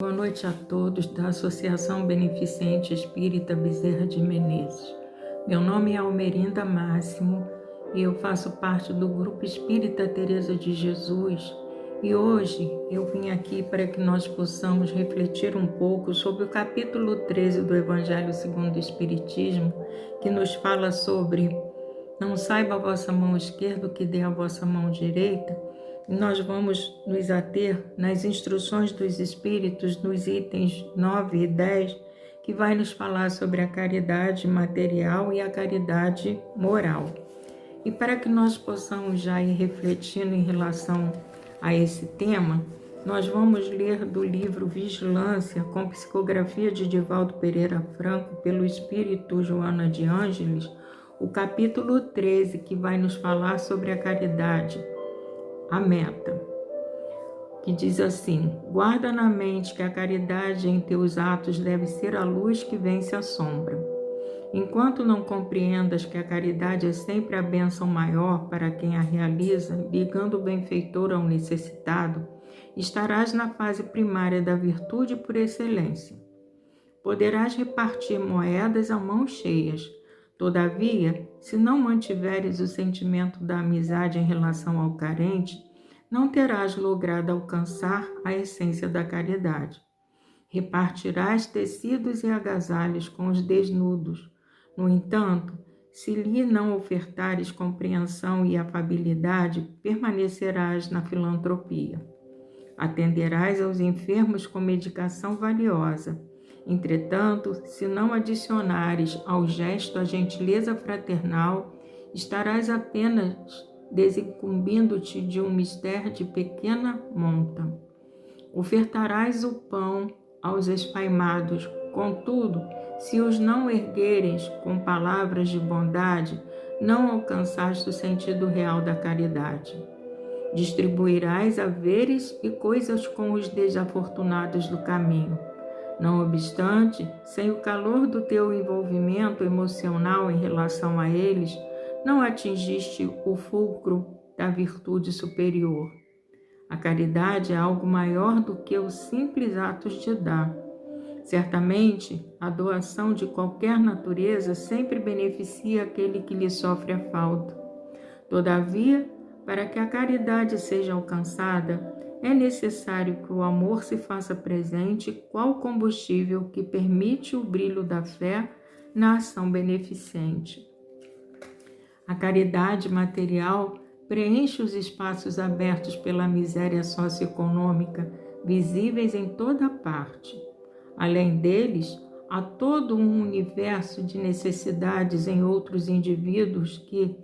Boa noite a todos da Associação Beneficente Espírita Bezerra de Menezes. Meu nome é Almerinda Máximo e eu faço parte do Grupo Espírita Teresa de Jesus. E hoje eu vim aqui para que nós possamos refletir um pouco sobre o capítulo 13 do Evangelho segundo o Espiritismo, que nos fala sobre não saiba a vossa mão esquerda o que dê a vossa mão direita. Nós vamos nos ater nas instruções dos Espíritos, nos itens 9 e 10, que vai nos falar sobre a caridade material e a caridade moral. E para que nós possamos já ir refletindo em relação a esse tema, nós vamos ler do livro Vigilância, com psicografia de Divaldo Pereira Franco, pelo Espírito Joana de Ângeles, o capítulo 13, que vai nos falar sobre a caridade, a meta, que diz assim: guarda na mente que a caridade em teus atos deve ser a luz que vence a sombra. Enquanto não compreendas que a caridade é sempre a bênção maior para quem a realiza, ligando o benfeitor ao necessitado, estarás na fase primária da virtude por excelência. Poderás repartir moedas a mãos cheias. Todavia, se não mantiveres o sentimento da amizade em relação ao carente, não terás logrado alcançar a essência da caridade. Repartirás tecidos e agasalhos com os desnudos. No entanto, se lhe não ofertares compreensão e afabilidade, permanecerás na filantropia. Atenderás aos enfermos com medicação valiosa. Entretanto, se não adicionares ao gesto a gentileza fraternal, estarás apenas desincumbindo-te de um mistério de pequena monta. Ofertarás o pão aos esfaimados, contudo, se os não ergueres com palavras de bondade, não alcançaste o sentido real da caridade. Distribuirás haveres e coisas com os desafortunados do caminho. Não obstante, sem o calor do teu envolvimento emocional em relação a eles, não atingiste o fulcro da virtude superior. A caridade é algo maior do que os simples atos de dar. Certamente, a doação de qualquer natureza sempre beneficia aquele que lhe sofre a falta. Todavia, para que a caridade seja alcançada, é necessário que o amor se faça presente qual combustível que permite o brilho da fé na ação beneficente. A caridade material preenche os espaços abertos pela miséria socioeconômica, visíveis em toda parte. Além deles, há todo um universo de necessidades em outros indivíduos que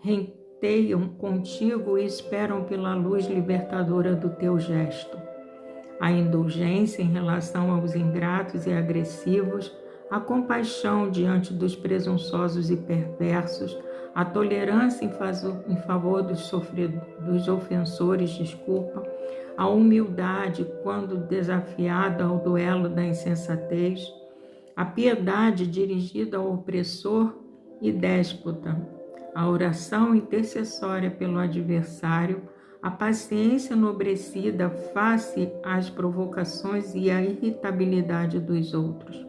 renteiam contigo e esperam pela luz libertadora do teu gesto. A indulgência em relação aos ingratos e agressivos, a compaixão diante dos presunçosos e perversos, a tolerância em favor dos ofensores, a humildade quando desafiada ao duelo da insensatez, a piedade dirigida ao opressor e déspota, a oração intercessória pelo adversário, a paciência enobrecida face às provocações e à irritabilidade dos outros,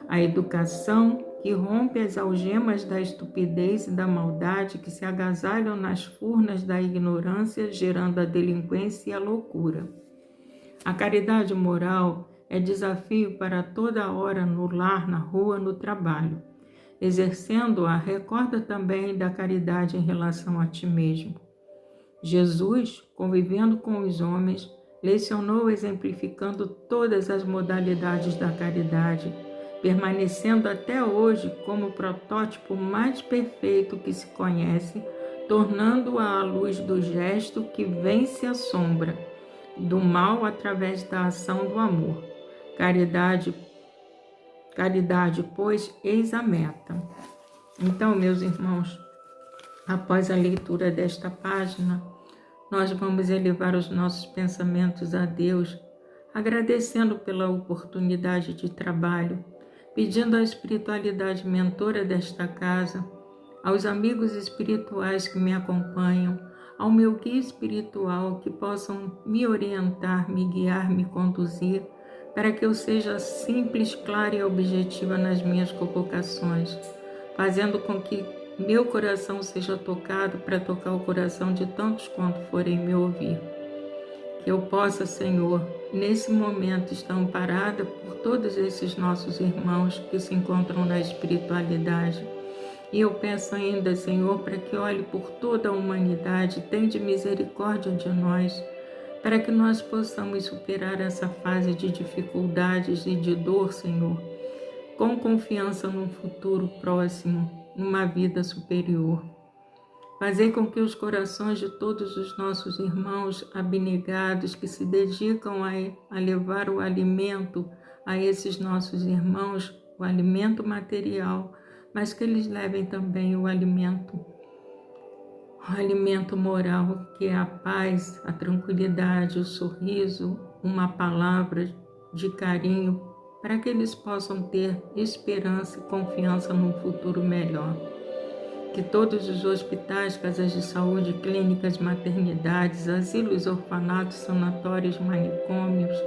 a educação que rompe as algemas da estupidez e da maldade que se agasalham nas furnas da ignorância, gerando a delinquência e a loucura. A caridade moral é desafio para toda hora no lar, na rua, no trabalho. Exercendo-a, recorda também da caridade em relação a ti mesmo. Jesus, convivendo com os homens, lecionou exemplificando todas as modalidades da caridade, permanecendo até hoje como o protótipo mais perfeito que se conhece, tornando-a a luz do gesto que vence a sombra do mal através da ação do amor. Caridade, pois, eis a meta. Então, meus irmãos, após a leitura desta página, nós vamos elevar os nossos pensamentos a Deus, agradecendo pela oportunidade de trabalho, pedindo à espiritualidade mentora desta casa, aos amigos espirituais que me acompanham, ao meu guia espiritual, que possam me orientar, me guiar, me conduzir, para que eu seja simples, clara e objetiva nas minhas colocações, fazendo com que meu coração seja tocado para tocar o coração de tantos quanto forem me ouvir. Que eu possa, Senhor, nesse momento estar amparada por todos esses nossos irmãos que se encontram na espiritualidade. E eu peço ainda, Senhor, para que olhe por toda a humanidade, tende misericórdia de nós, para que nós possamos superar essa fase de dificuldades e de dor, Senhor, com confiança num futuro próximo, numa vida superior. Fazer com que os corações de todos os nossos irmãos abnegados que se dedicam a levar o alimento a esses nossos irmãos, o alimento material, mas que eles levem também o alimento moral, que é a paz, a tranquilidade, o sorriso, uma palavra de carinho, para que eles possam ter esperança e confiança num futuro melhor. Que todos os hospitais, casas de saúde, clínicas, maternidades, asilos, orfanatos, sanatórios, manicômios,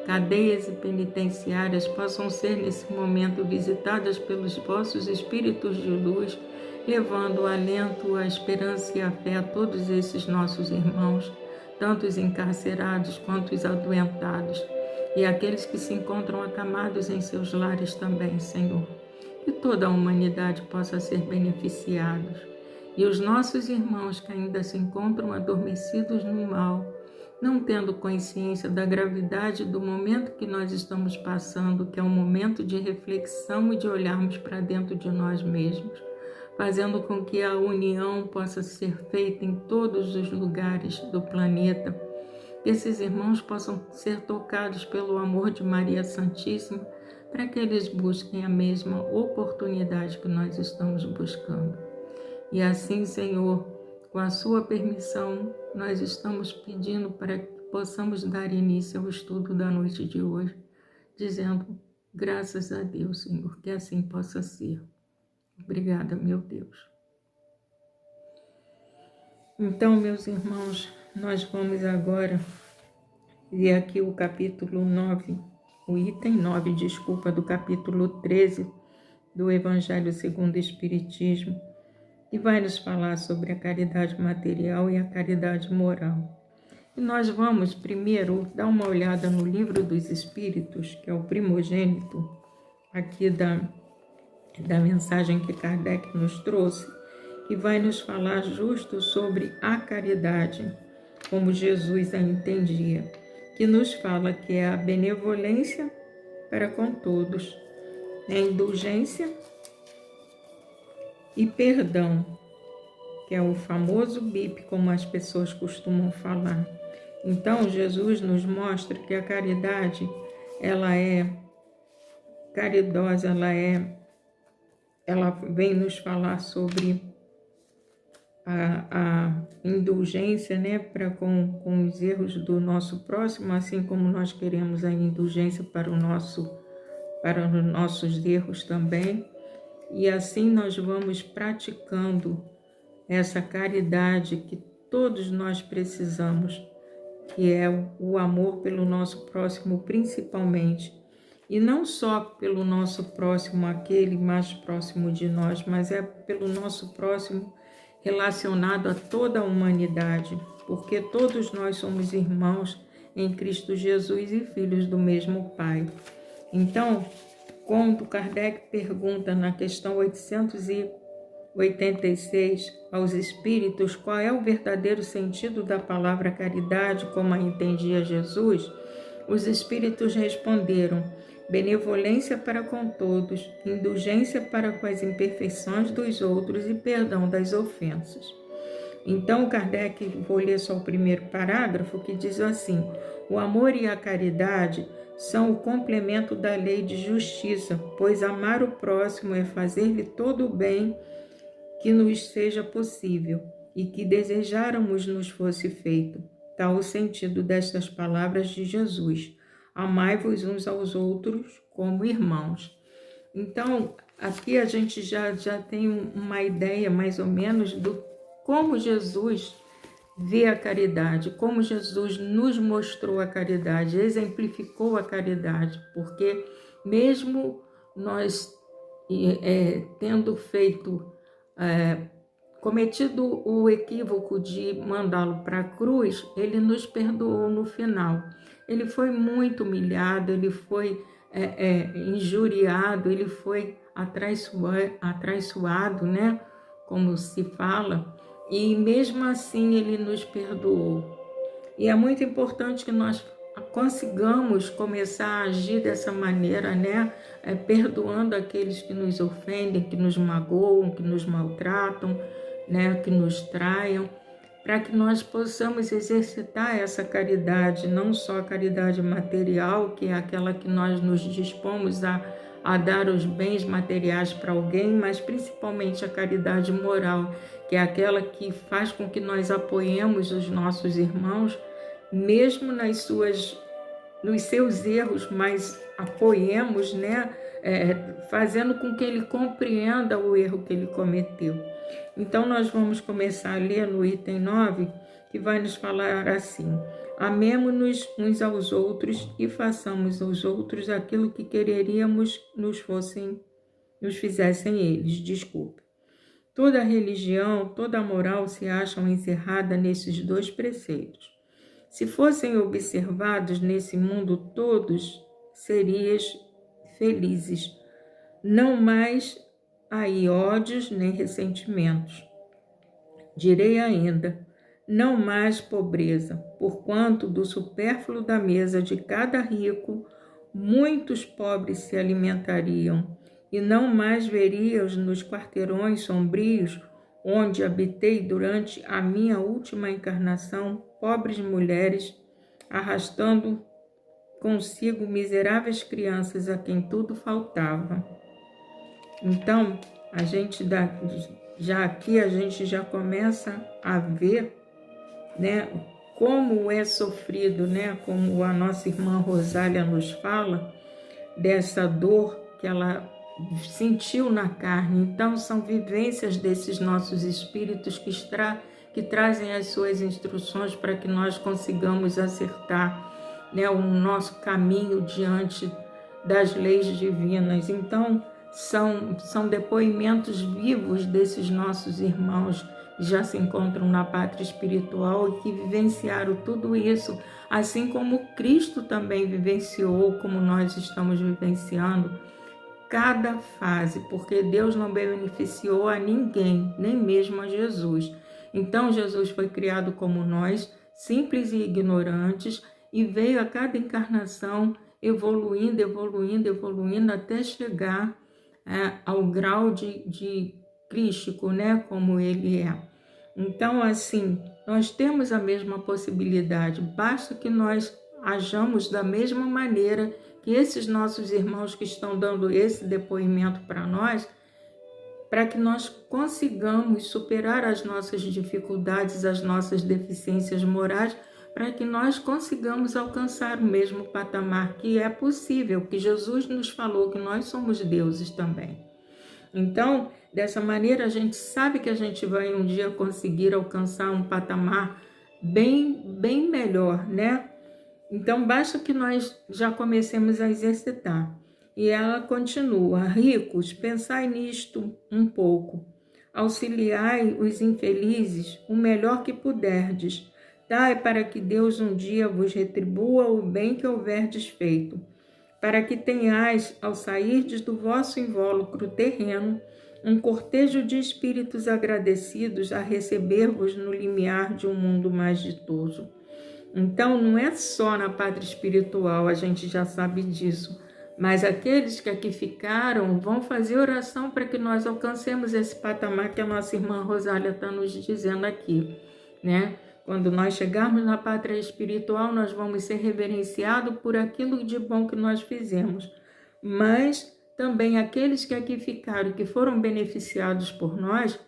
cadeias e penitenciárias possam ser nesse momento visitadas pelos vossos espíritos de luz, levando o alento, a esperança e a fé a todos esses nossos irmãos, tanto os encarcerados quanto os adoentados, e aqueles que se encontram acamados em seus lares também, Senhor. Que toda a humanidade possa ser beneficiada. E os nossos irmãos que ainda se encontram adormecidos no mal, não tendo consciência da gravidade do momento que nós estamos passando, que é um momento de reflexão e de olharmos para dentro de nós mesmos, fazendo com que a união possa ser feita em todos os lugares do planeta, que esses irmãos possam ser tocados pelo amor de Maria Santíssima, para que eles busquem a mesma oportunidade que nós estamos buscando. E assim, Senhor, com a sua permissão, nós estamos pedindo para que possamos dar início ao estudo da noite de hoje, dizendo, graças a Deus, Senhor, que assim possa ser. Obrigada, meu Deus. Então, meus irmãos, nós vamos agora ler aqui o capítulo 9, o item 9, do capítulo 13 do Evangelho segundo o Espiritismo, que vai nos falar sobre a caridade material e a caridade moral. E nós vamos primeiro dar uma olhada no Livro dos Espíritos, que é o primogênito aqui da mensagem que Kardec nos trouxe, que vai nos falar justo sobre a caridade, como Jesus a entendia, que nos fala que é a benevolência para com todos, a indulgência e perdão, que é o famoso BIP, como as pessoas costumam falar. Então, Jesus nos mostra que a caridade, ela é caridosa, ela vem nos falar sobre a indulgência, né, para com os erros do nosso próximo, assim como nós queremos a indulgência para os nossos erros também. E assim nós vamos praticando essa caridade que todos nós precisamos, que é o amor pelo nosso próximo principalmente. E não só pelo nosso próximo, aquele mais próximo de nós, mas é pelo nosso próximo relacionado a toda a humanidade, porque todos nós somos irmãos em Cristo Jesus e filhos do mesmo Pai. Então, quando Kardec pergunta na questão 886 aos espíritos qual é o verdadeiro sentido da palavra caridade, como a entendia Jesus, os espíritos responderam: benevolência para com todos, indulgência para com as imperfeições dos outros e perdão das ofensas. Então, Kardec, vou ler só o primeiro parágrafo, que diz assim: o amor e a caridade são o complemento da lei de justiça, pois amar o próximo é fazer-lhe todo o bem que nos seja possível e que desejáramos nos fosse feito. Tal o sentido destas palavras de Jesus: amai-vos uns aos outros como irmãos. Então, aqui a gente já tem uma ideia mais ou menos do como Jesus vê a caridade, como Jesus nos mostrou a caridade, exemplificou a caridade, porque mesmo nós tendo cometido o equívoco de mandá-lo para a cruz, ele nos perdoou no final. Ele foi muito humilhado, ele foi injuriado, ele foi atraiçoado, né? Como se fala, e mesmo assim ele nos perdoou. E é muito importante que nós consigamos começar a agir dessa maneira, né? Perdoando aqueles que nos ofendem, que nos magoam, que nos maltratam, né? Que nos traiam, para que nós possamos exercitar essa caridade, não só a caridade material, que é aquela que nós nos dispomos a dar os bens materiais para alguém, mas principalmente a caridade moral, que é aquela que faz com que nós apoiemos os nossos irmãos, mesmo nos seus erros, mas apoiemos, né? Fazendo com que ele compreenda o erro que ele cometeu. Então, nós vamos começar a ler no item 9, que vai nos falar assim: amemo-nos uns aos outros e façamos aos outros aquilo que quereríamos nos fizessem eles. Toda religião, toda moral se acham encerrada nesses dois preceitos. Se fossem observados nesse mundo todos, serias felizes. Não mais aí ódios nem ressentimentos. Direi ainda, não mais pobreza, porquanto do supérfluo da mesa de cada rico, muitos pobres se alimentariam, e não mais verias nos quarteirões sombrios, onde habitei durante a minha última encarnação, pobres mulheres, arrastando consigo miseráveis crianças a quem tudo faltava. Então, a gente já começa a ver, né, como é sofrido, né, como a nossa irmã Rosália nos fala, dessa dor que ela sentiu na carne. Então, são vivências desses nossos espíritos que trazem as suas instruções para que nós consigamos acertar, né, o nosso caminho diante das leis divinas. Então, são depoimentos vivos desses nossos irmãos que já se encontram na pátria espiritual e que vivenciaram tudo isso, assim como Cristo também vivenciou, como nós estamos vivenciando, cada fase, porque Deus não beneficiou a ninguém, nem mesmo a Jesus. Então, Jesus foi criado como nós, simples e ignorantes, e veio a cada encarnação evoluindo, até chegar ao grau de crístico, né, como ele é. Então, assim, nós temos a mesma possibilidade, basta que nós hajamos da mesma maneira que esses nossos irmãos que estão dando esse depoimento para nós, para que nós consigamos superar as nossas dificuldades, as nossas deficiências morais, para que nós consigamos alcançar o mesmo patamar, que é possível, que Jesus nos falou que nós somos deuses também. Então, dessa maneira, a gente sabe que a gente vai um dia conseguir alcançar um patamar bem melhor, né? Então, basta que nós já comecemos a exercitar. E ela continua: ricos, pensai nisto um pouco, auxiliai os infelizes o melhor que puderdes, dai para que Deus um dia vos retribua o bem que houverdes feito, para que tenhais, ao sairdes do vosso invólucro terreno, um cortejo de espíritos agradecidos a receber-vos no limiar de um mundo mais ditoso. Então, não é só na pátria espiritual, a gente já sabe disso, mas aqueles que aqui ficaram vão fazer oração para que nós alcancemos esse patamar que a nossa irmã Rosália está nos dizendo aqui, né? Quando nós chegarmos na pátria espiritual, nós vamos ser reverenciados por aquilo de bom que nós fizemos, mas também aqueles que aqui ficaram, que foram beneficiados por nós,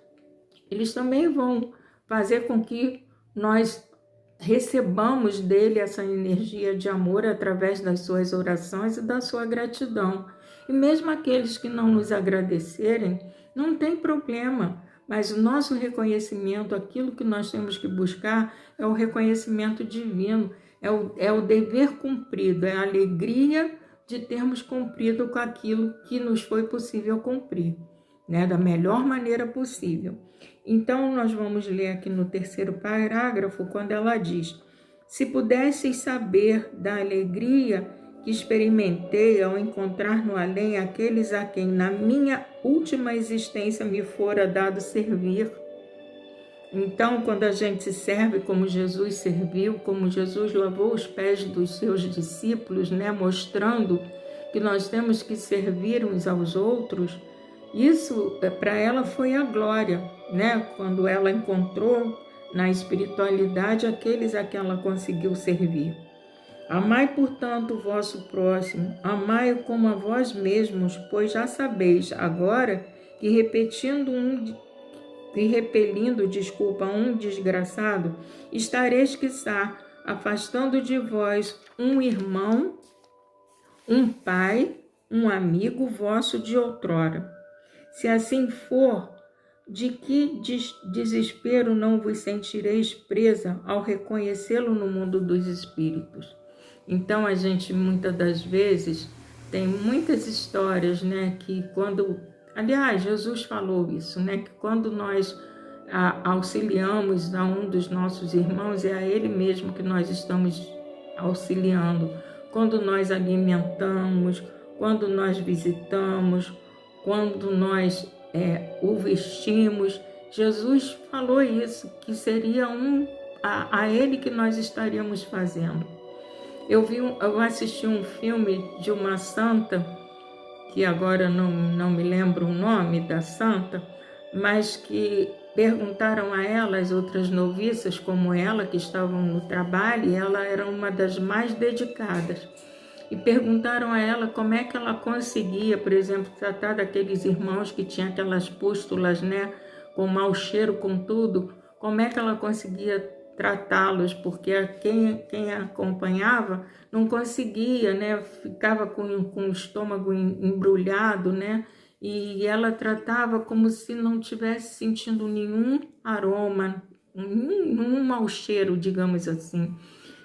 eles também vão fazer com que nós recebamos dele essa energia de amor através das suas orações e da sua gratidão. E mesmo aqueles que não nos agradecerem, não tem problema, Mas o nosso reconhecimento, aquilo que nós temos que buscar é o reconhecimento divino, é o dever cumprido, é a alegria de termos cumprido com aquilo que nos foi possível cumprir, né, da melhor maneira possível. Então, nós vamos ler aqui no 3º parágrafo, quando ela diz: se pudesseis saber da alegria que experimentei ao encontrar no além aqueles a quem na minha última existência me fora dado servir. Então, quando a gente serve como Jesus serviu, como Jesus lavou os pés dos seus discípulos, né, mostrando que nós temos que servir uns aos outros, isso para ela foi a glória, né? Quando ela encontrou na espiritualidade aqueles a quem ela conseguiu servir. Amai, portanto, o vosso próximo, amai-o como a vós mesmos, pois já sabeis agora que repelindo um desgraçado, estareis, quiçá, afastando de vós um irmão, um pai, um amigo vosso de outrora. Se assim for, de que desespero não vos sentireis presa ao reconhecê-lo no mundo dos espíritos? Então, a gente, muitas das vezes, tem muitas histórias, né, que quando... Aliás, Jesus falou isso, né, que quando nós auxiliamos a um dos nossos irmãos, é a ele mesmo que nós estamos auxiliando. Quando nós alimentamos, quando nós visitamos, quando nós o vestimos, Jesus falou isso, que seria a ele que nós estaríamos fazendo. Eu assisti um filme de uma santa, que agora não me lembro o nome da santa, mas que perguntaram a ela, as outras noviças como ela, que estavam no trabalho, e ela era uma das mais dedicadas. E perguntaram a ela como é que ela conseguia, por exemplo, tratar daqueles irmãos que tinham aquelas pústulas, né, com mau cheiro, com tudo, como é que ela conseguia tratá-los, porque quem acompanhava não conseguia, né, ficava com o estômago embrulhado, né, e ela tratava como se não tivesse sentindo nenhum aroma, nenhum mau cheiro, digamos assim.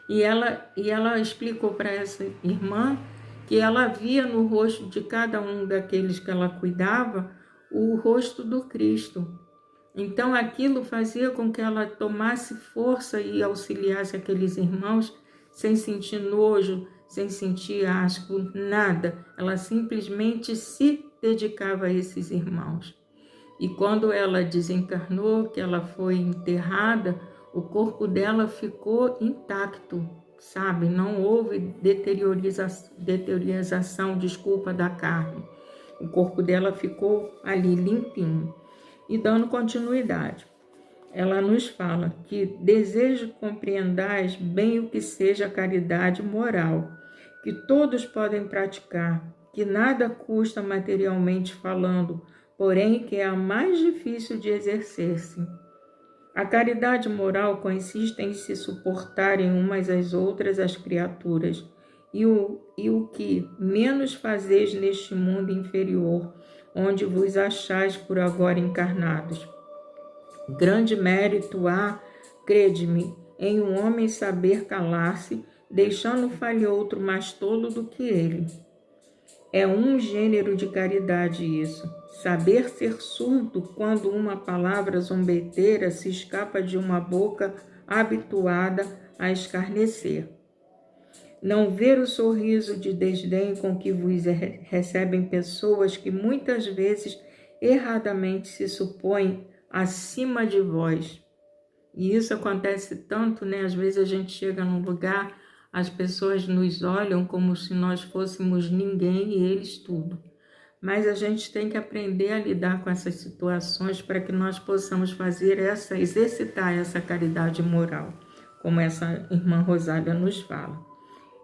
E ela explicou para essa irmã que ela via no rosto de cada um daqueles que ela cuidava o rosto do Cristo. Então aquilo fazia com que ela tomasse força e auxiliasse aqueles irmãos sem sentir nojo, sem sentir asco, nada. Ela simplesmente se dedicava a esses irmãos. E quando ela desencarnou, que ela foi enterrada, o corpo dela ficou intacto, sabe? Não houve deteriorização, da carne. O corpo dela ficou ali limpinho. E dando continuidade, ela nos fala que desejo compreendais bem o que seja a caridade moral, que todos podem praticar, que nada custa materialmente falando, porém que é a mais difícil de exercer-se. A caridade moral consiste em se suportarem umas às outras as criaturas, e o que menos fazeis neste mundo inferior, onde vos achais por agora encarnados. Grande mérito há, crede-me, em um homem saber calar-se, deixando falhotro mais tolo do que ele. É um gênero de caridade isso, saber ser surdo quando uma palavra zombeteira se escapa de uma boca habituada a escarnecer. Não ver o sorriso de desdém com que vos recebem pessoas que muitas vezes erradamente se supõem acima de vós. E isso acontece tanto, né? Às vezes a gente chega num lugar, as pessoas nos olham como se nós fôssemos ninguém e eles tudo. Mas a gente tem que aprender a lidar com essas situações para que nós possamos exercitar essa caridade moral, como essa irmã Rosália nos fala.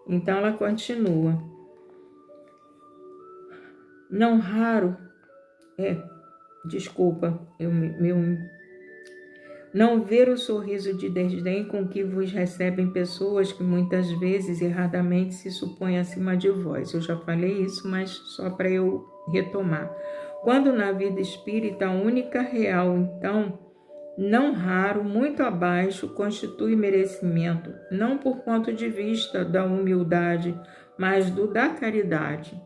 Então ela continua. Não raro, não ver o sorriso de desdém com que vos recebem pessoas que muitas vezes erradamente se supõem acima de vós. Eu já falei isso, mas só para eu retomar. Quando na vida espírita a única real, então, não raro, muito abaixo, constitui merecimento, não por ponto de vista da humildade, mas do da caridade.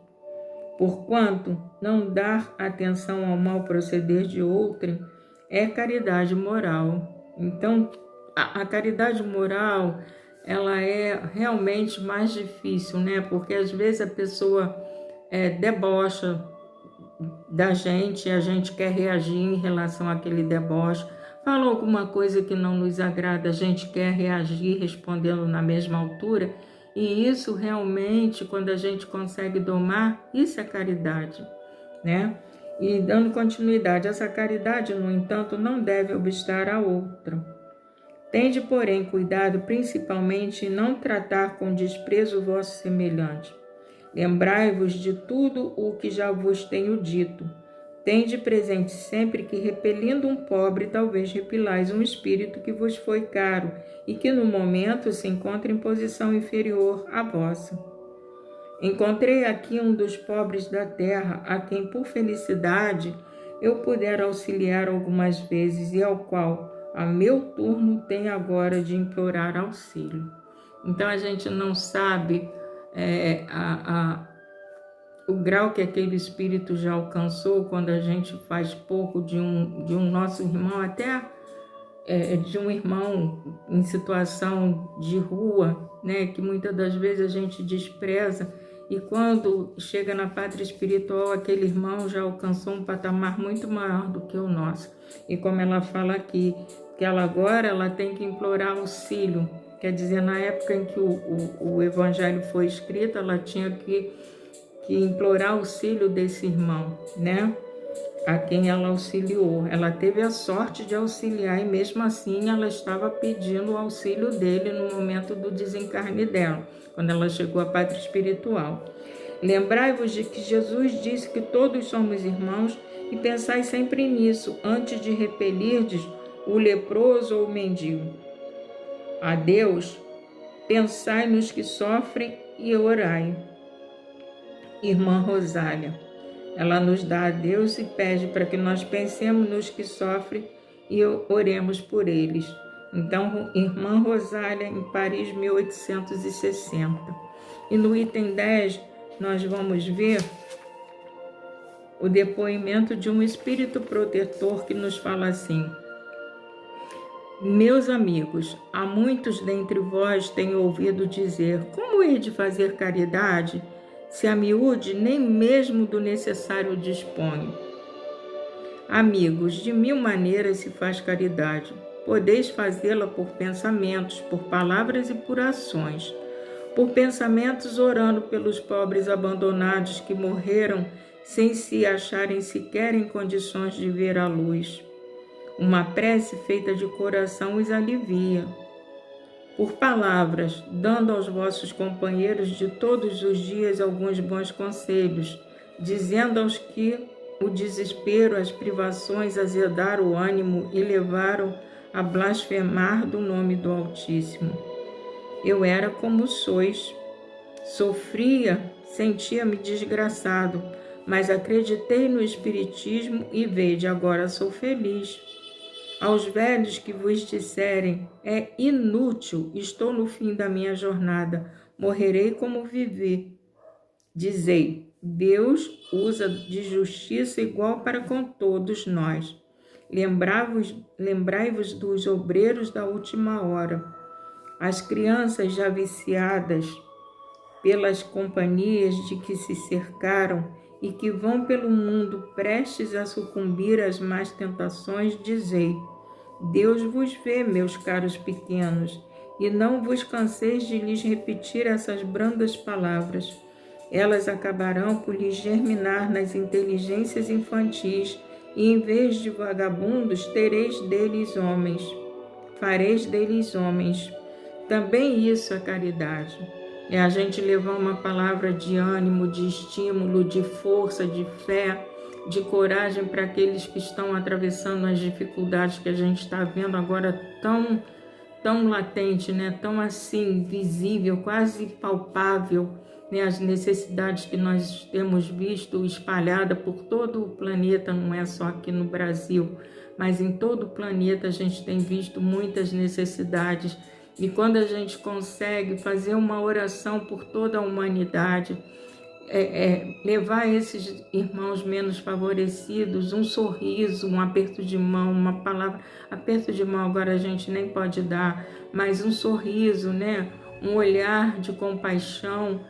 Porquanto não dar atenção ao mau proceder de outrem é caridade moral. Então, a caridade moral, ela é realmente mais difícil, né? Porque às vezes a pessoa debocha da gente, e a gente quer reagir em relação àquele deboche. Fala alguma coisa que não nos agrada, a gente quer reagir respondendo na mesma altura. E isso realmente, quando a gente consegue domar, isso é caridade, né? E dando continuidade, essa caridade, no entanto, não deve obstar a outra. Tende, porém, cuidado principalmente em não tratar com desprezo o vosso semelhante. Lembrai-vos de tudo o que já vos tenho dito. Tende presente sempre que, repelindo um pobre, talvez repelais um espírito que vos foi caro e que no momento se encontra em posição inferior à vossa. Encontrei aqui um dos pobres da terra, a quem por felicidade eu puder auxiliar algumas vezes e ao qual a meu turno tenho agora de implorar auxílio. Então a gente não sabe o grau que aquele espírito já alcançou quando a gente faz pouco de um nosso irmão, até de um irmão em situação de rua, né, que muitas das vezes a gente despreza, e quando chega na pátria espiritual, aquele irmão já alcançou um patamar muito maior do que o nosso. E como ela fala aqui, que ela agora tem que implorar auxílio, quer dizer, na época em que o evangelho foi escrito, ela tinha que implorar auxílio desse irmão, né? A quem ela auxiliou. Ela teve a sorte de auxiliar e mesmo assim ela estava pedindo o auxílio dele no momento do desencarne dela, quando ela chegou à pátria espiritual. Lembrai-vos de que Jesus disse que todos somos irmãos e pensai sempre nisso antes de repelirdes o leproso ou o mendigo. A Deus, pensai nos que sofrem e orai. Irmã Rosália, ela nos dá a Deus e pede para que nós pensemos nos que sofrem e oremos por eles. Então, Irmã Rosália, em Paris, 1860. E no item 10, nós vamos ver o depoimento de um espírito protetor que nos fala assim: meus amigos, há muitos dentre vós têm ouvido dizer: como hei de fazer caridade, se a miúde nem mesmo do necessário dispõe? Amigos, de 1000 maneiras se faz caridade. Podeis fazê-la por pensamentos, por palavras e por ações. Por pensamentos, orando pelos pobres abandonados que morreram sem se acharem sequer em condições de ver a luz. Uma prece feita de coração os alivia. Por palavras, dando aos vossos companheiros de todos os dias alguns bons conselhos, dizendo aos que o desespero, as privações azedaram o ânimo e levaram a blasfemar do nome do Altíssimo. Eu era como sois, sofria, sentia-me desgraçado, mas acreditei no Espiritismo e vede, agora sou feliz. Aos velhos que vos disserem, é inútil, estou no fim da minha jornada, morrerei como vivi. Dizei, Deus usa de justiça igual para com todos nós. Lembrai-vos dos obreiros da última hora, as crianças já viciadas pelas companhias de que se cercaram e que vão pelo mundo prestes a sucumbir às más tentações, dizei, Deus vos vê, meus caros pequenos, e não vos canseis de lhes repetir essas brandas palavras. Elas acabarão por lhes germinar nas inteligências infantis, e em vez de vagabundos, tereis deles homens. Fareis deles homens. Também isso é caridade. É a gente levar uma palavra de ânimo, de estímulo, de força, de fé, de coragem para aqueles que estão atravessando as dificuldades que a gente está vendo agora tão latente, né? Tão assim visível, quase palpável, né, as necessidades que nós temos visto espalhada por todo o planeta, não é só aqui no Brasil, mas em todo o planeta a gente tem visto muitas necessidades. E quando a gente consegue fazer uma oração por toda a humanidade, levar esses irmãos menos favorecidos um sorriso, um aperto de mão, uma palavra, aperto de mão agora a gente nem pode dar, mas um sorriso, né? Um olhar de compaixão,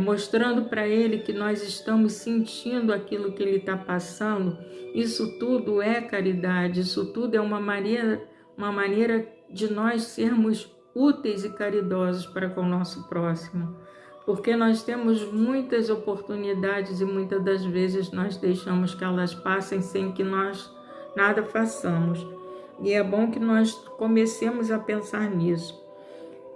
mostrando para ele que nós estamos sentindo aquilo que ele está passando. Isso tudo é caridade, isso tudo é uma maneira de nós sermos úteis e caridosos para com o nosso próximo. Porque nós temos muitas oportunidades e muitas das vezes nós deixamos que elas passem sem que nós nada façamos. E é bom que nós comecemos a pensar nisso.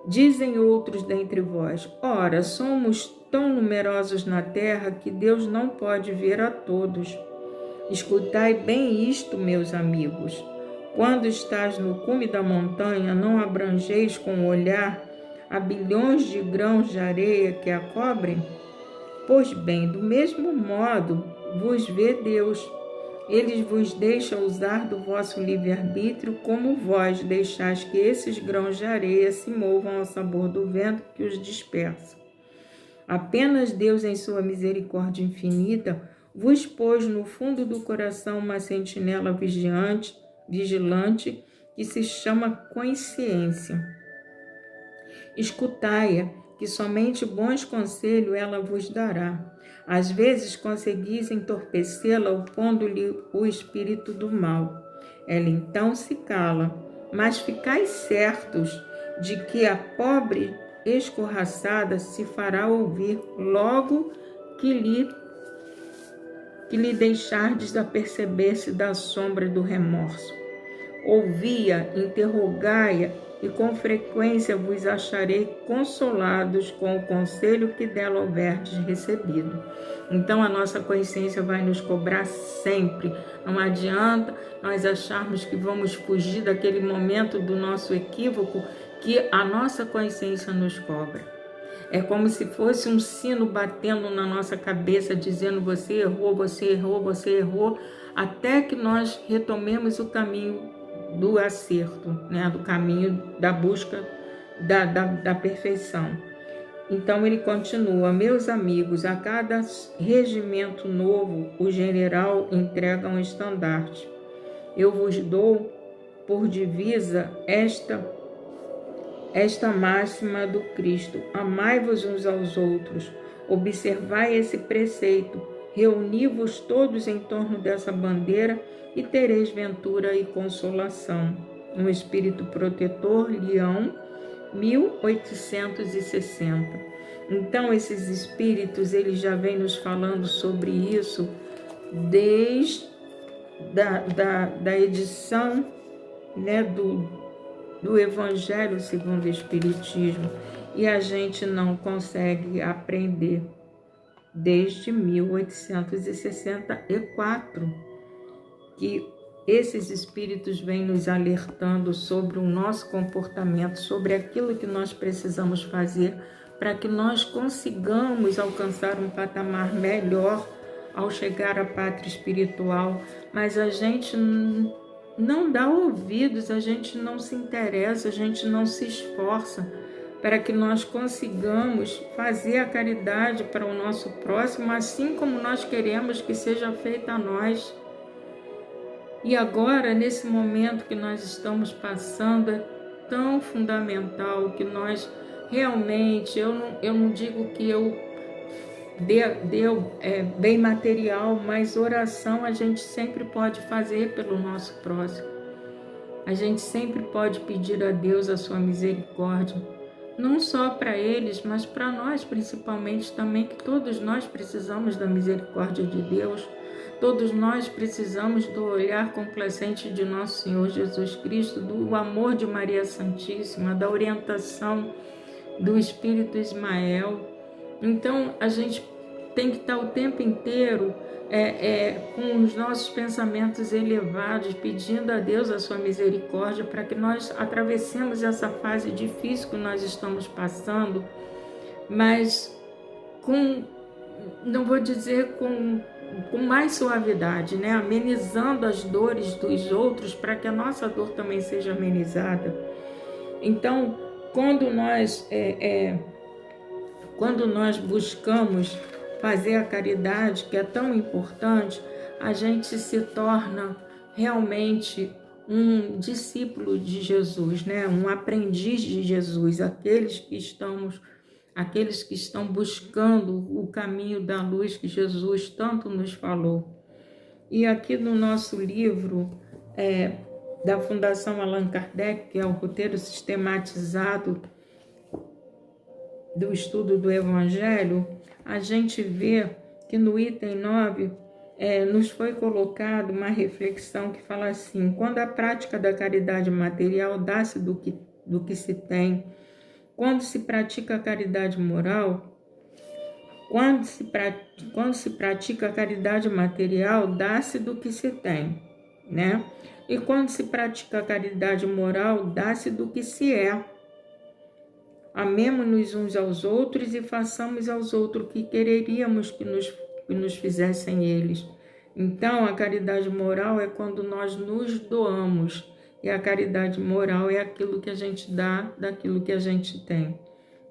Dizem outros dentre vós: ora, somos tão numerosos na terra que Deus não pode ver a todos. Escutai bem isto, meus amigos. Quando estás no cume da montanha, não abrangeis com o olhar a bilhões de grãos de areia que a cobrem? Pois bem, do mesmo modo vos vê Deus. Ele vos deixa usar do vosso livre-arbítrio, como vós deixais que esses grãos de areia se movam ao sabor do vento que os dispersa. Apenas Deus, em sua misericórdia infinita, vos pôs no fundo do coração uma sentinela vigilante, que se chama consciência. Escutai-a, que somente bons conselhos ela vos dará. Às vezes conseguis entorpecê-la, opondo-lhe o espírito do mal. Ela então se cala, mas ficais certos de que a pobre escorraçada se fará ouvir logo que lhe deixardes aperceber-se da sombra do remorso. Ouvi-a, interrogai-a, e com frequência vos acharei consolados com o conselho que dela houverdes recebido. Então a nossa consciência vai nos cobrar sempre. Não adianta nós acharmos que vamos fugir daquele momento do nosso equívoco que a nossa consciência nos cobra. É como se fosse um sino batendo na nossa cabeça, dizendo: você errou, você errou, você errou, até que nós retomemos o caminho do acerto, né? Do caminho da busca da perfeição. Então ele continua: meus amigos, a cada regimento novo, o general entrega um estandarte. Eu vos dou por divisa esta máxima do Cristo: amai-vos uns aos outros. Observai esse preceito, reuni-vos todos em torno dessa bandeira e tereis ventura e consolação. Um espírito protetor, Leão, 1860. Então, esses espíritos, eles já vêm nos falando sobre isso desde da edição, né, do Evangelho segundo o Espiritismo, e a gente não consegue aprender desde 1864, que esses espíritos vêm nos alertando sobre o nosso comportamento, sobre aquilo que nós precisamos fazer para que nós consigamos alcançar um patamar melhor ao chegar à pátria espiritual. Mas a gente não dá ouvidos, a gente não se interessa, a gente não se esforça para que nós consigamos fazer a caridade para o nosso próximo, assim como nós queremos que seja feita a nós. E agora, nesse momento que nós estamos passando, é tão fundamental que nós realmente, eu não digo que eu deu bem material, mas oração a gente sempre pode fazer pelo nosso próximo. A gente sempre pode pedir a Deus a sua misericórdia, não só para eles, mas para nós principalmente também, que todos nós precisamos da misericórdia de Deus. Todos nós precisamos do olhar complacente de nosso Senhor Jesus Cristo, do amor de Maria Santíssima, da orientação do Espírito Ismael. Então, a gente tem que estar o tempo inteiro com os nossos pensamentos elevados, pedindo a Deus a sua misericórdia para que nós atravessemos essa fase difícil que nós estamos passando, mas não vou dizer com mais suavidade, né? Amenizando as dores dos outros para que a nossa dor também seja amenizada. Então, quando nós buscamos fazer a caridade, que é tão importante, a gente se torna realmente um discípulo de Jesus, né? Um aprendiz de Jesus, aqueles que estão buscando o caminho da luz que Jesus tanto nos falou. E aqui no nosso livro da Fundação Allan Kardec, que é o roteiro sistematizado do estudo do Evangelho, a gente vê que no item 9 nos foi colocado uma reflexão que fala assim: quando a prática da caridade material dá-se do que se tem, quando se pratica a caridade moral, quando se pratica a caridade material, dá-se do que se tem, né? E quando se pratica a caridade moral, dá-se do que se é. Amemo-nos uns aos outros e façamos aos outros o que quereríamos que nos fizessem eles. Então, a caridade moral é quando nós nos doamos. E a caridade moral é aquilo que a gente dá daquilo que a gente tem.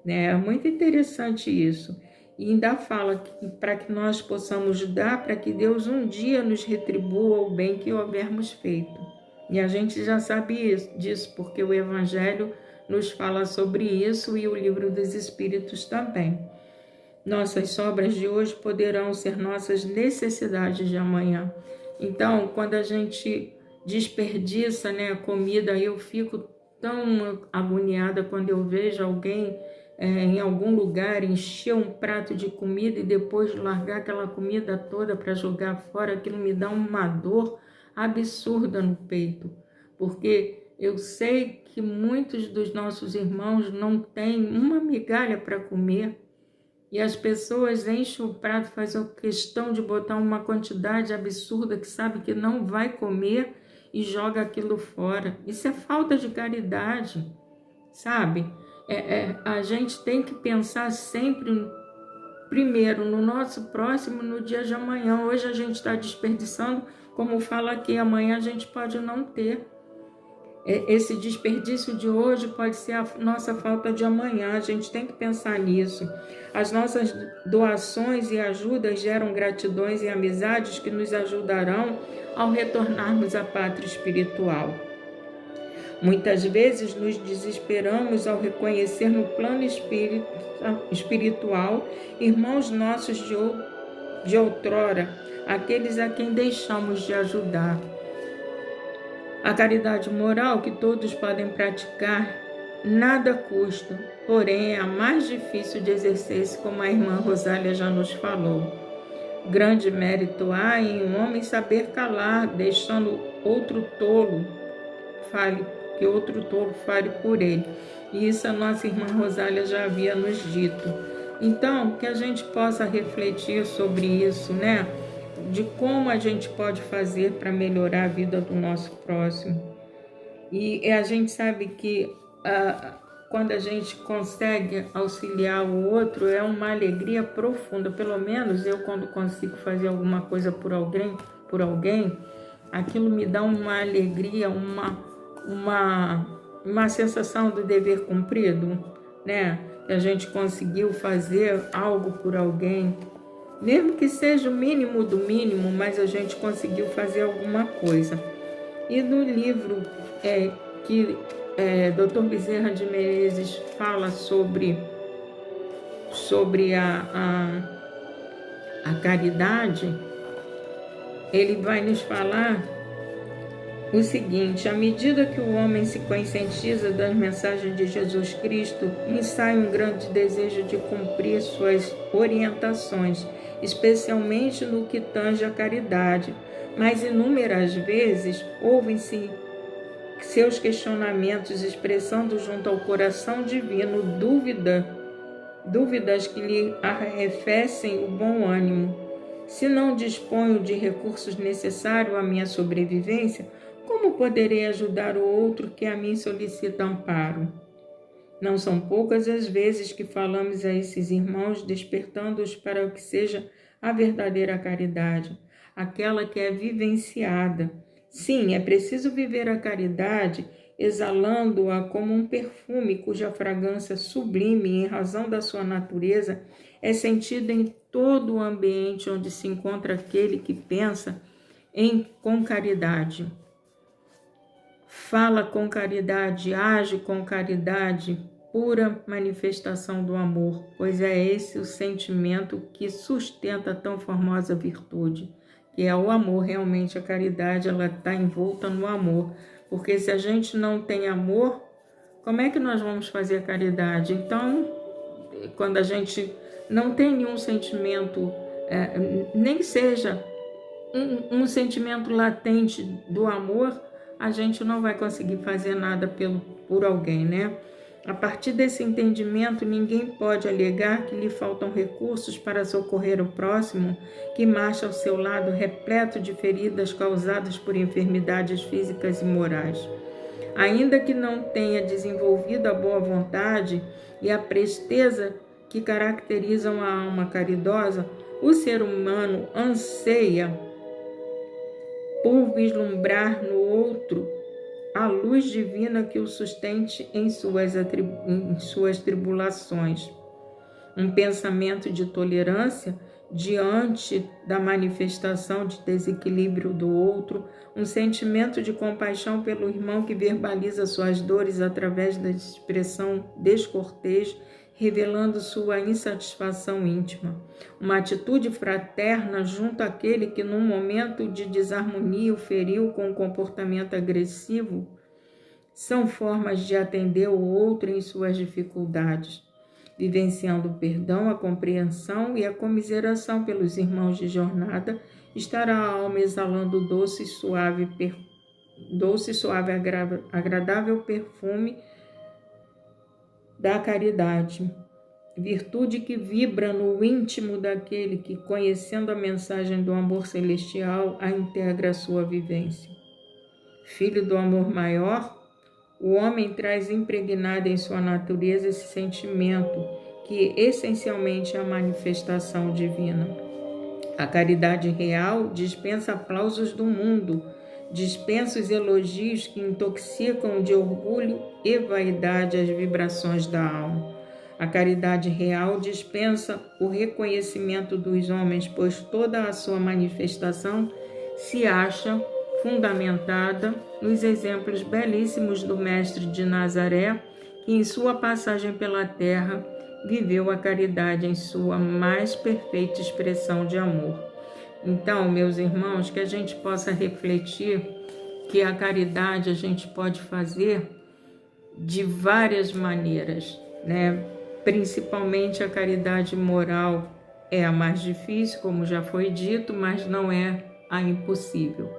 É muito interessante isso. E ainda fala que para que nós possamos dar, para que Deus um dia nos retribua o bem que houvermos feito. E a gente já sabe disso, porque o Evangelho nos fala sobre isso e o Livro dos Espíritos também. Nossas sobras de hoje poderão ser nossas necessidades de amanhã. Então, quando a gente desperdiça, né, a comida, eu fico tão agoniada quando eu vejo alguém em algum lugar encher um prato de comida e depois largar aquela comida toda para jogar fora. Aquilo me dá uma dor absurda no peito, porque eu sei que muitos dos nossos irmãos não têm uma migalha para comer e as pessoas enchem o prato, fazem questão de botar uma quantidade absurda que sabe que não vai comer e joga aquilo fora. Isso é falta de caridade, sabe? A gente tem que pensar sempre, primeiro, no nosso próximo, no dia de amanhã. Hoje a gente está desperdiçando, como fala aqui, amanhã a gente pode não ter. Esse desperdício de hoje pode ser a nossa falta de amanhã, a gente tem que pensar nisso. As nossas doações e ajudas geram gratidões e amizades que nos ajudarão ao retornarmos à pátria espiritual. Muitas vezes nos desesperamos ao reconhecer no plano espiritual irmãos nossos de outrora, aqueles a quem deixamos de ajudar. A caridade moral que todos podem praticar nada custa, porém é a mais difícil de exercer-se, como a irmã Rosália já nos falou. Grande mérito há em um homem saber calar, deixando outro tolo fale por ele. E isso a nossa irmã Rosália já havia nos dito. Então, que a gente possa refletir sobre isso, né? De como a gente pode fazer para melhorar a vida do nosso próximo. E a gente sabe que quando a gente consegue auxiliar o outro, é uma alegria profunda. Pelo menos eu, quando consigo fazer alguma coisa por alguém, aquilo me dá uma alegria, uma sensação do dever cumprido, né? Que a gente conseguiu fazer algo por alguém, mesmo que seja o mínimo do mínimo, mas a gente conseguiu fazer alguma coisa. E no livro que Dr. Bezerra de Menezes fala sobre a caridade, ele vai nos falar o seguinte: à medida que o homem se conscientiza das mensagens de Jesus Cristo, ensaia um grande desejo de cumprir suas orientações, especialmente no que tange à caridade, mas inúmeras vezes ouvem-se seus questionamentos expressando junto ao coração divino dúvidas que lhe arrefecem o bom ânimo. Se não disponho de recursos necessários à minha sobrevivência, como poderei ajudar o outro que a mim solicita amparo? Não são poucas as vezes que falamos a esses irmãos, despertando-os para o que seja a verdadeira caridade, aquela que é vivenciada. Sim, é preciso viver a caridade exalando-a como um perfume cuja fragrância sublime, em razão da sua natureza, é sentida em todo o ambiente onde se encontra aquele que pensa com caridade. Fala com caridade, age com caridade, pura manifestação do amor, pois é esse o sentimento que sustenta tão formosa virtude, que é o amor. Realmente a caridade, ela está envolta no amor, porque se a gente não tem amor, como é que nós vamos fazer a caridade? Então, quando a gente não tem nenhum sentimento, nem seja um sentimento latente do amor, a gente não vai conseguir fazer nada por alguém, né? A partir desse entendimento, ninguém pode alegar que lhe faltam recursos para socorrer o próximo, que marcha ao seu lado repleto de feridas causadas por enfermidades físicas e morais. Ainda que não tenha desenvolvido a boa vontade e a presteza que caracterizam a alma caridosa, o ser humano anseia por vislumbrar no outro a luz divina que o sustente em suas tribulações. Um pensamento de tolerância diante da manifestação de desequilíbrio do outro, um sentimento de compaixão pelo irmão que verbaliza suas dores através da expressão descortês, revelando sua insatisfação íntima. Uma atitude fraterna junto àquele que, num momento de desarmonia, o feriu com um comportamento agressivo, são formas de atender o outro em suas dificuldades, vivenciando o perdão, a compreensão e a comiseração pelos irmãos de jornada. Estará a alma exalando doce e suave, agradável perfume da caridade, virtude que vibra no íntimo daquele que, conhecendo a mensagem do amor celestial, a integra à sua vivência. Filho do amor maior, o homem traz impregnado em sua natureza esse sentimento, que essencialmente é a manifestação divina. A caridade real dispensa aplausos do mundo, dispensa os elogios que intoxicam de orgulho e vaidade as vibrações da alma. A caridade real dispensa o reconhecimento dos homens, pois toda a sua manifestação se acha fundamentada nos exemplos belíssimos do Mestre de Nazaré, que em sua passagem pela terra viveu a caridade em sua mais perfeita expressão de amor. Então, meus irmãos, que a gente possa refletir que a caridade a gente pode fazer de várias maneiras, né? Principalmente a caridade moral é a mais difícil, como já foi dito, mas não é a impossível.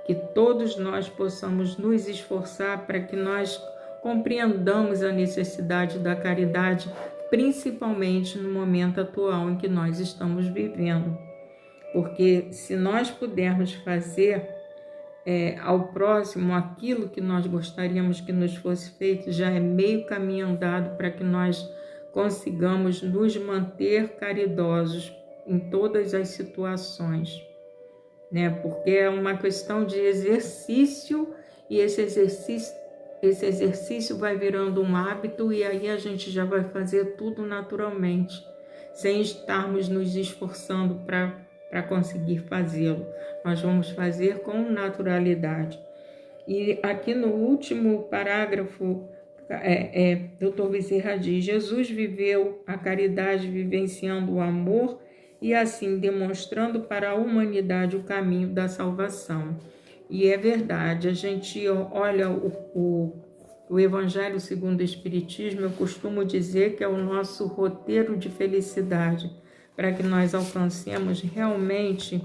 Que todos nós possamos nos esforçar para que nós compreendamos a necessidade da caridade, principalmente no momento atual em que nós estamos vivendo. Porque se nós pudermos fazer ao próximo aquilo que nós gostaríamos que nos fosse feito, já é meio caminho andado para que nós consigamos nos manter caridosos em todas as situações, né? Porque é uma questão de exercício, e esse exercício vai virando um hábito, e aí a gente já vai fazer tudo naturalmente, sem estarmos nos esforçando para conseguir fazê-lo. Nós vamos fazer com naturalidade. E aqui no último parágrafo, Dr. Bezerra diz: Jesus viveu a caridade vivenciando o amor e assim demonstrando para a humanidade o caminho da salvação. E é verdade, a gente olha o Evangelho segundo o Espiritismo, eu costumo dizer que é o nosso roteiro de felicidade, para que nós alcancemos realmente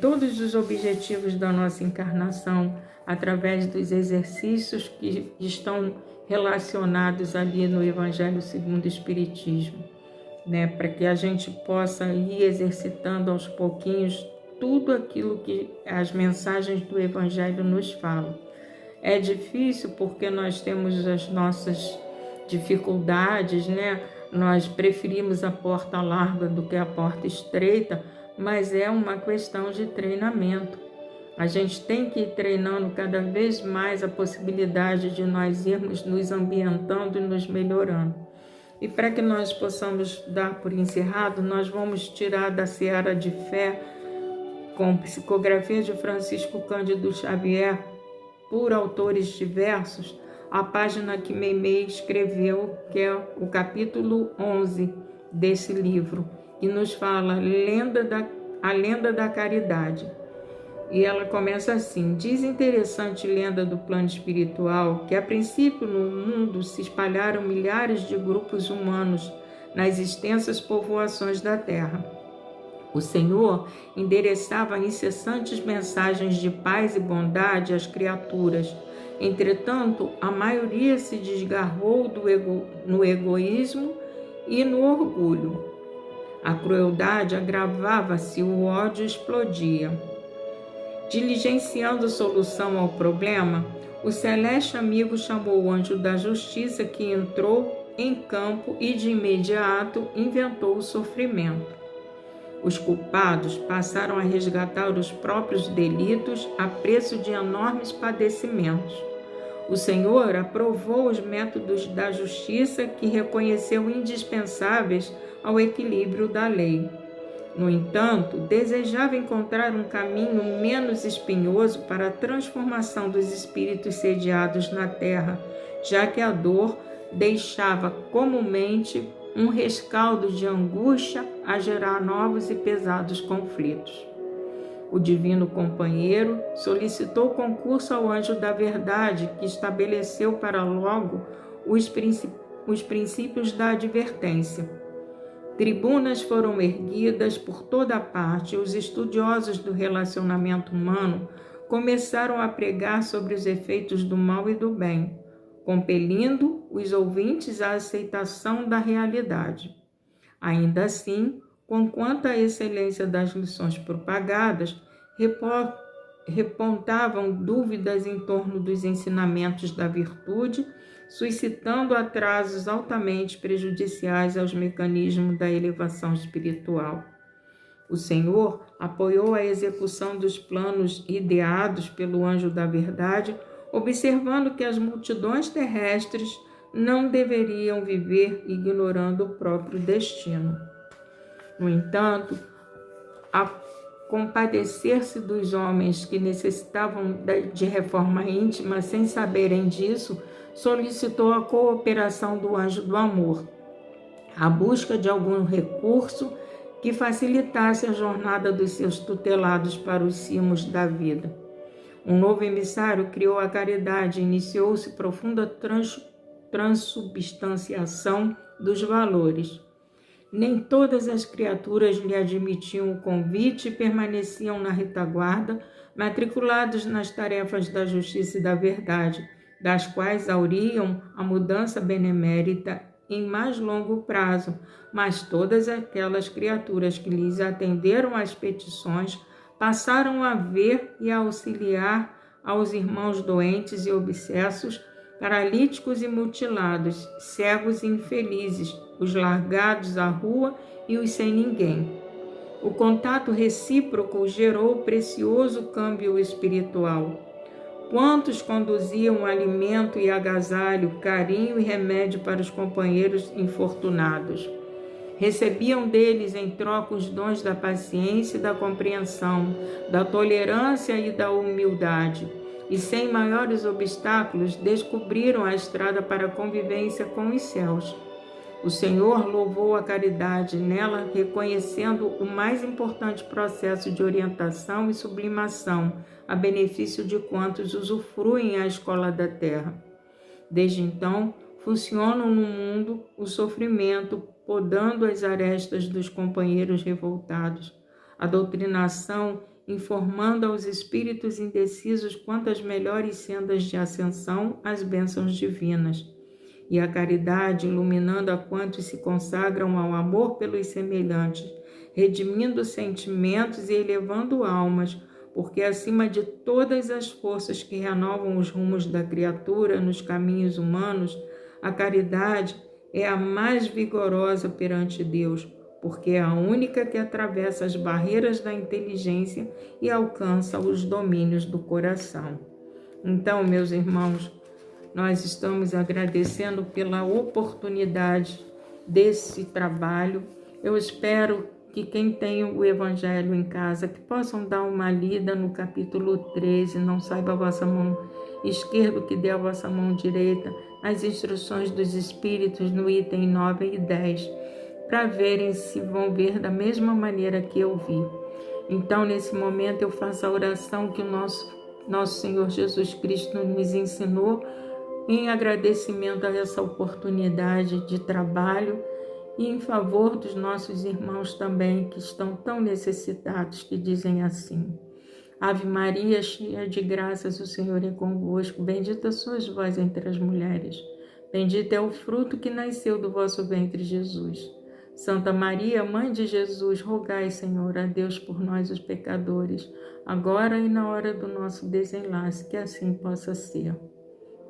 todos os objetivos da nossa encarnação, através dos exercícios que estão relacionados ali no Evangelho segundo o Espiritismo, né? Para que a gente possa ir exercitando aos pouquinhos tudo aquilo que as mensagens do Evangelho nos falam. É difícil porque nós temos as nossas dificuldades, né? Nós preferimos a porta larga do que a porta estreita, mas é uma questão de treinamento. A gente tem que ir treinando cada vez mais a possibilidade de nós irmos nos ambientando e nos melhorando. E para que nós possamos dar por encerrado, nós vamos tirar da Seara de Fé, com psicografia de Francisco Cândido Xavier, por autores diversos, a página que Meimei escreveu, que é o capítulo 11 desse livro, que nos fala a lenda da caridade. E ela começa assim: diz interessante lenda do plano espiritual que a princípio no mundo se espalharam milhares de grupos humanos nas extensas povoações da terra. O Senhor endereçava incessantes mensagens de paz e bondade às criaturas. Entretanto, a maioria se desgarrou no egoísmo e no orgulho. A crueldade agravava-se, o ódio explodia. Diligenciando solução ao problema, o celeste amigo chamou o anjo da justiça, que entrou em campo e de imediato inventou o sofrimento. Os culpados passaram a resgatar os próprios delitos a preço de enormes padecimentos. O Senhor aprovou os métodos da justiça, que reconheceu indispensáveis ao equilíbrio da lei. No entanto, desejava encontrar um caminho menos espinhoso para a transformação dos espíritos sediados na terra, já que a dor deixava comumente um rescaldo de angústia a gerar novos e pesados conflitos. O divino companheiro solicitou concurso ao anjo da verdade, que estabeleceu para logo os princípios da advertência. Tribunas foram erguidas por toda a parte e os estudiosos do relacionamento humano começaram a pregar sobre os efeitos do mal e do bem, compelindo os ouvintes à aceitação da realidade. Ainda assim, conquanto a excelência das lições propagadas, repontavam dúvidas em torno dos ensinamentos da virtude, suscitando atrasos altamente prejudiciais aos mecanismos da elevação espiritual. O Senhor apoiou a execução dos planos ideados pelo anjo da verdade, observando que as multidões terrestres não deveriam viver ignorando o próprio destino. No entanto, a compadecer-se dos homens que necessitavam de reforma íntima sem saberem disso, solicitou a cooperação do anjo do amor, a busca de algum recurso que facilitasse a jornada dos seus tutelados para os cimos da vida. Um novo emissário criou a caridade e iniciou-se profunda transubstanciação dos valores. Nem todas as criaturas lhe admitiam o convite e permaneciam na retaguarda, matriculados nas tarefas da justiça e da verdade, das quais auriam a mudança benemérita em mais longo prazo, mas todas aquelas criaturas que lhes atenderam às petições passaram a ver e a auxiliar aos irmãos doentes e obsessos, paralíticos e mutilados, cegos e infelizes, os largados à rua e os sem ninguém. O contato recíproco gerou precioso câmbio espiritual. Quantos conduziam alimento e agasalho, carinho e remédio para os companheiros infortunados? Recebiam deles em troca os dons da paciência e da compreensão, da tolerância e da humildade, e sem maiores obstáculos descobriram a estrada para a convivência com os céus. O Senhor louvou a caridade nela, reconhecendo o mais importante processo de orientação e sublimação, a benefício de quantos usufruem a escola da terra. Desde então, funcionam no mundo o sofrimento, podando as arestas dos companheiros revoltados, a doutrinação, informando aos espíritos indecisos quanto às melhores sendas de ascensão, as bênçãos divinas, e a caridade, iluminando a quantos se consagram ao amor pelos semelhantes, redimindo sentimentos e elevando almas, porque acima de todas as forças que renovam os rumos da criatura nos caminhos humanos, A caridade é a mais vigorosa perante Deus, porque é a única que atravessa as barreiras da inteligência e alcança os domínios do coração. Então, meus irmãos, nós estamos agradecendo pela oportunidade desse trabalho. Eu espero que quem tem o Evangelho em casa, que possam dar uma lida no capítulo 13, não saiba a vossa mão esquerda que dê a vossa mão direita, as instruções dos Espíritos no item 9 e 10, para verem se vão ver da mesma maneira que eu vi. Então, nesse momento, eu faço a oração que o nosso Senhor Jesus Cristo nos ensinou, em agradecimento a essa oportunidade de trabalho e em favor dos nossos irmãos também, que estão tão necessitados, que dizem assim: Ave Maria, cheia de graças, o Senhor é convosco, bendita sois vós entre as mulheres, bendito é o fruto que nasceu do vosso ventre, Jesus. Santa Maria, Mãe de Jesus, rogai, Senhor, a Deus por nós, os pecadores, agora e na hora do nosso desenlace, que assim possa ser.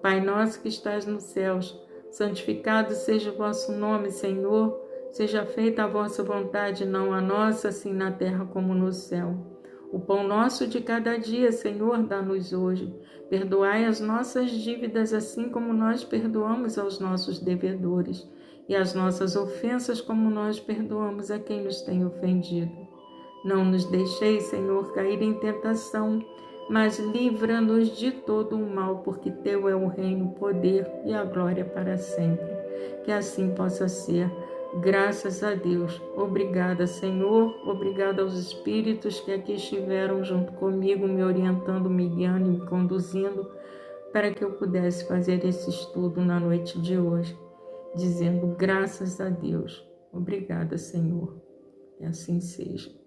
Pai nosso que estás nos céus, santificado seja o vosso nome, Senhor. Seja feita a vossa vontade, não a nossa, assim na terra como no céu. O pão nosso de cada dia, Senhor, dá-nos hoje. Perdoai as nossas dívidas, assim como nós perdoamos aos nossos devedores. E as nossas ofensas, como nós perdoamos a quem nos tem ofendido. Não nos deixeis, Senhor, cair em tentação, mas livra-nos de todo o mal, porque teu é o reino, o poder e a glória para sempre. Que assim possa ser. Graças a Deus. Obrigada, Senhor. Obrigada aos Espíritos que aqui estiveram junto comigo, me orientando, me guiando e me conduzindo, para que eu pudesse fazer esse estudo na noite de hoje, dizendo graças a Deus. Obrigada, Senhor. Que assim seja.